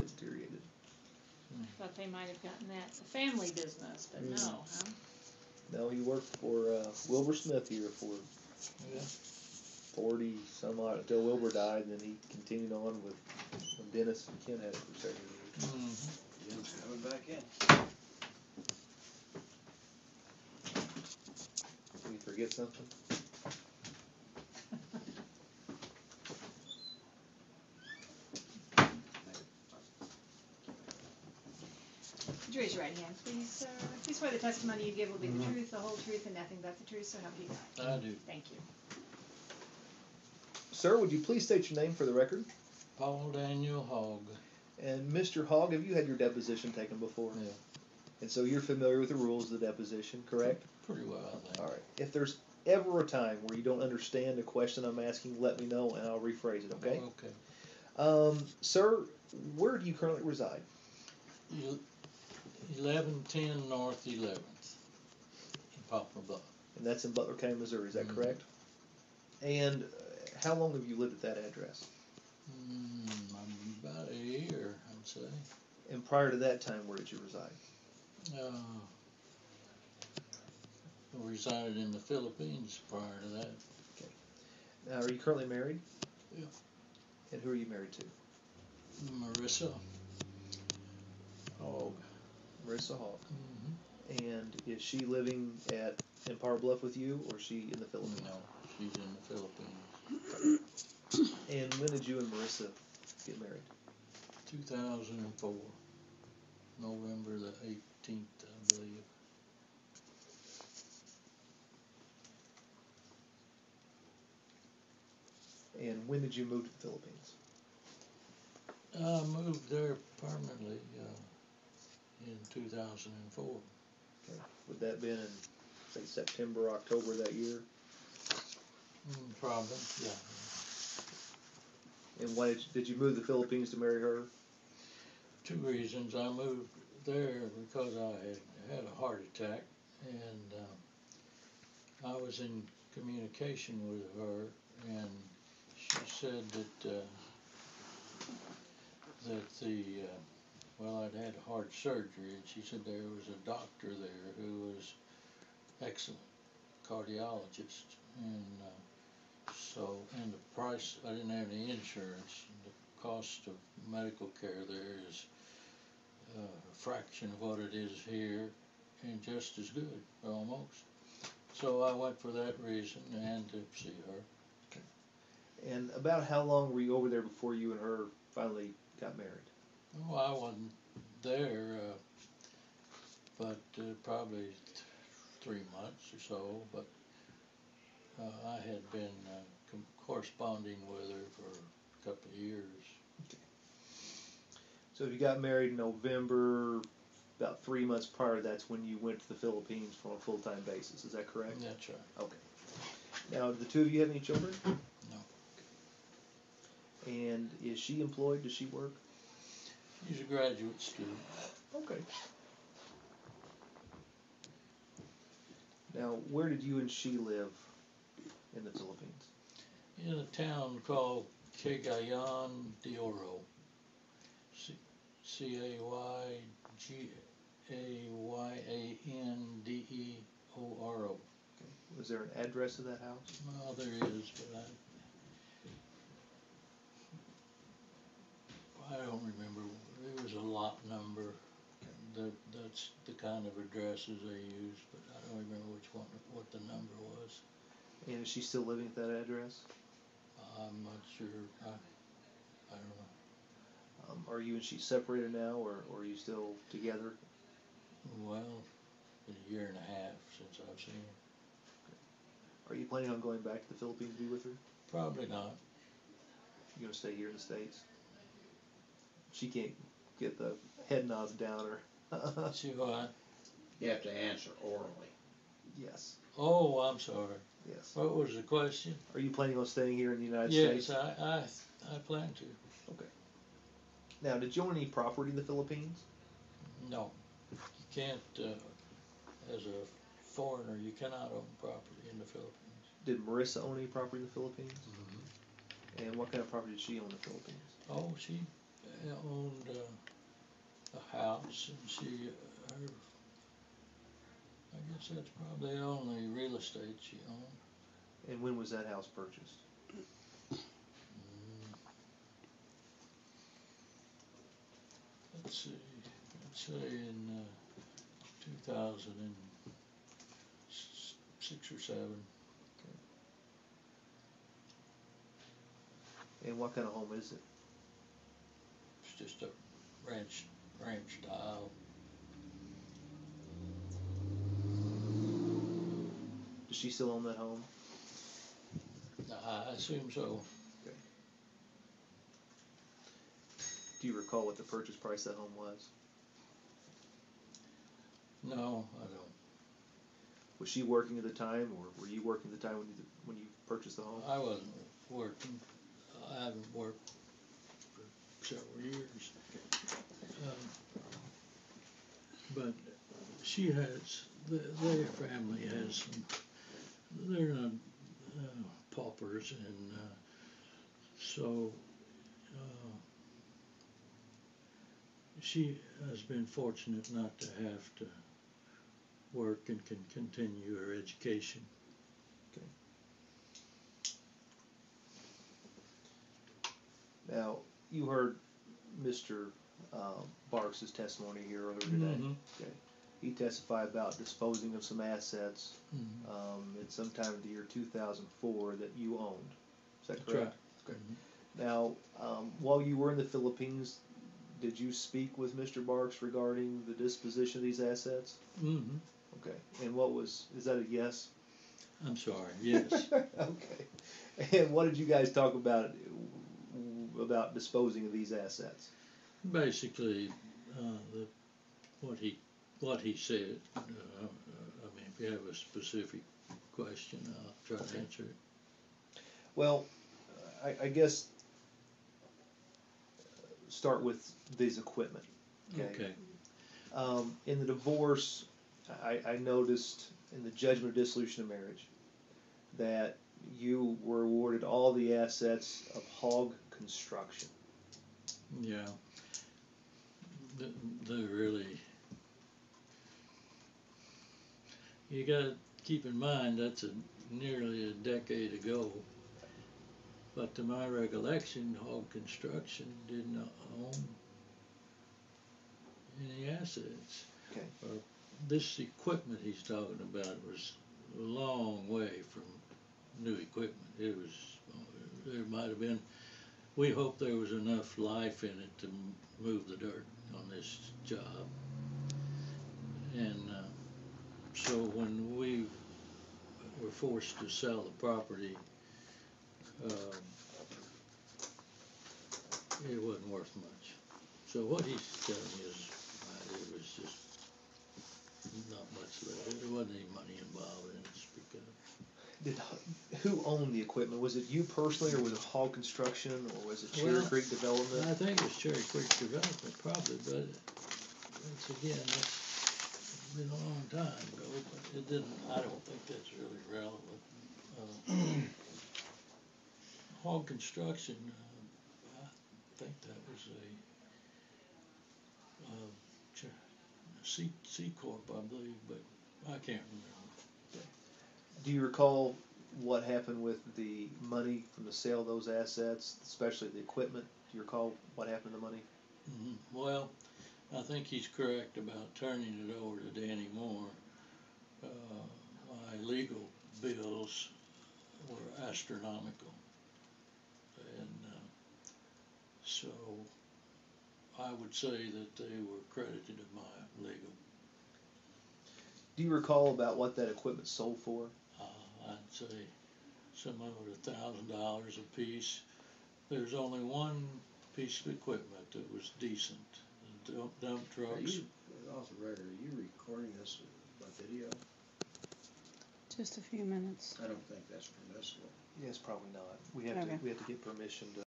deteriorated. Thought they might have gotten that a family business, but no, huh? No, he worked for Wilbur Smith here for 40 some odd until Wilbur died, and then he continued on with Dennis and Ken had it for several years. Jim's coming back in. Did we forget something? Would you raise your right hand, please, sir? Do you swear the testimony you give will be the truth, the whole truth, and nothing but the truth, so help you God? I do. Thank you. Sir, would you please state your name for the record? Paul Daniel Hogg. And Mr. Hogg, have you had your deposition taken before? Yeah. And so you're familiar with the rules of the deposition, correct? Pretty well, I think. All right. If there's ever a time where you don't understand the question I'm asking, let me know and I'll rephrase it, okay? Okay. Sir, where do you currently reside? 1110 North 11th in Poplar Bluff. And that's in Butler County, Missouri, is that correct? And how long have you lived at that address? About a year, I'd say. And prior to that time, where did you reside? I resided in the Philippines prior to that. Okay. Now, are you currently married? Yeah. And who are you married to? Marissa Hogg. Marissa Hogg. Mm-hmm. And is she living in Empire Bluff with you, or is she in the Philippines? No, she's in the Philippines. And when did you and Marissa get married? 2004, November the 18th, I believe. And when did you move to the Philippines? I moved there permanently in 2004. Okay. Would that have been in, say, September, October that year? Probably, yeah. And why did you move to the Philippines to marry her? 2 reasons. I moved there because I had a heart attack, and I was in communication with her, and she said that I'd had heart surgery, and she said there was a doctor there who was excellent cardiologist, and and the price, I didn't have any insurance, and the cost of medical care there is a fraction of what it is here, and just as good, almost. So I went for that reason and to see her. Okay. And about how long were you over there before you and her finally got married? Oh, I wasn't there, but probably 3 months or so, but I had been corresponding with her for a couple of years. Okay. So if you got married in November, about 3 months prior, that's when you went to the Philippines on a full-time basis, is that correct? That's right. Okay. Now, do the two of you have any children? No. Okay. And is she employed? Does she work? She's a graduate student. Okay. Now, where did you and she live in the Philippines? In a town called Cagayan de Oro. Cagayandeoro. Okay. Was there an address of that house? Well, there is, but I don't remember. There was a lot number. That's the kind of addresses they use, but I don't remember what the number was. And is she still living at that address? I'm not sure. I don't know. Are you and she separated now, or are you still together? Well, been a year and a half since I've seen her. Are you planning on going back to the Philippines to be with her? Probably not. You gonna stay here in the States? She can't get the head nods down, or See what? You have to answer orally. yes, Oh, I'm sorry. yes. What was the question? Are you planning on staying here in the United Yes, States? I plan to. Okay. Now, did you own any property in the Philippines? No, you can't. As a foreigner, you cannot own property in the Philippines. Did Marissa own any property in the Philippines? Mm-hmm. And what kind of property did she own in the Philippines? Oh, she owned a house, and I guess that's probably the only real estate she owned. And when was that house purchased? Let's see, I'd say in 2006 or 7. And what kind of home is it? It's just a ranch style. Does she still own that home? I assume so. Do you recall what the purchase price of that home was? No, I don't. Was she working at the time, or were you working at the time when you purchased the home? I wasn't working. I haven't worked for several years. But she has, their family has some, they're not paupers, and so she has been fortunate not to have to work and can continue her education. Now, you heard Mr. Barks' testimony here earlier today. Mm-hmm. Okay. He testified about disposing of some assets Mm-hmm. at some time of the year 2004 that you owned. Is that That's correct? right. Okay. Now, while you were in the Philippines, did you speak with Mr. Barks regarding the disposition of these assets? Mm-hmm. Okay. And is that a yes? I'm sorry, yes. Okay. And what did you guys talk about disposing of these assets? Basically, what he said. I mean, if you have a specific question, I'll try to answer it. Well, I guess start with these equipment. Okay. In the divorce, I noticed in the judgment of dissolution of marriage that you were awarded all the assets of Hog Construction. Yeah. They're really. You got to keep in mind that's nearly a decade ago. But to my recollection, Hog Construction did not own any assets. Okay. This equipment he's talking about was a long way from new equipment. It was, there might have been, we hope there was enough life in it to move the dirt on this job. And so when we were forced to sell the property, it wasn't worth much. So what he's telling me is it was just not much left. There wasn't any money involved in it to speak of. Who owned the equipment? Was it you personally, or was it Hog Construction, or was it Cherry Creek Development? I think it was Cherry Creek Development, probably, but that's been a long time ago. But it didn't. I don't think that's really relevant. Hog Construction, I think that was a C Corp, I believe, but I can't remember. Do you recall what happened with the money from the sale of those assets, especially the equipment? Do you recall what happened to the money? Mm-hmm. Well, I think he's correct about turning it over to Danny Moore. My legal bills were astronomical, and so I would say that they were credited to my legal. Do you recall about what that equipment sold for? I'd say some of it $1,000 a piece. There's only one piece of equipment that was decent. The dump trucks. Are you, off the record, are you recording this by video? Just a few minutes. I don't think that's permissible. Yes, probably not. We have to get permission to